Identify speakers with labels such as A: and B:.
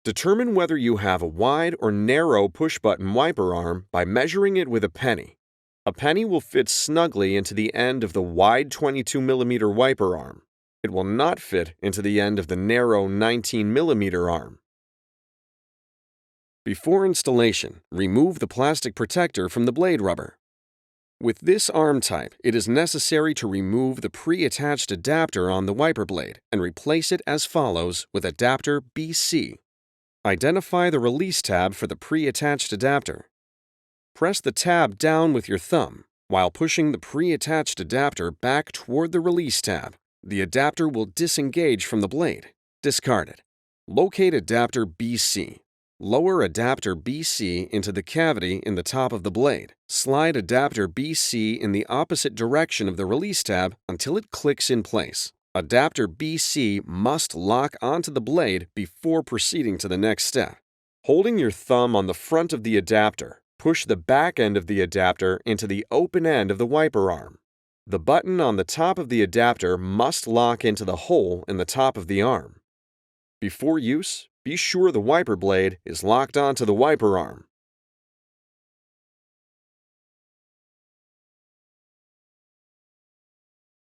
A: Determine whether you have a wide or narrow push-button wiper arm by measuring it with a penny. A penny will fit snugly into the end of the wide 22mm wiper arm. It will not fit into the end of the narrow 19mm arm. Before installation, remove the plastic protector from the blade rubber. With this arm type, it is necessary to remove the pre-attached adapter on the wiper blade and replace it as follows with adapter BC. Identify the release tab for the pre-attached adapter. Press the tab down with your thumb while pushing the pre-attached adapter back toward the release tab. The adapter will disengage from the blade. Discard it. Locate adapter BC. Lower adapter BC into the cavity in the top of the blade. Slide adapter BC in the opposite direction of the release tab until it clicks in place. Adapter BC must lock onto the blade before proceeding to the next step. Holding your thumb on the front of the adapter, push the back end of the adapter into the open end of the wiper arm. The button on the top of the adapter must lock into the hole in the top of the arm. Before use, be sure the wiper blade is locked onto the wiper arm.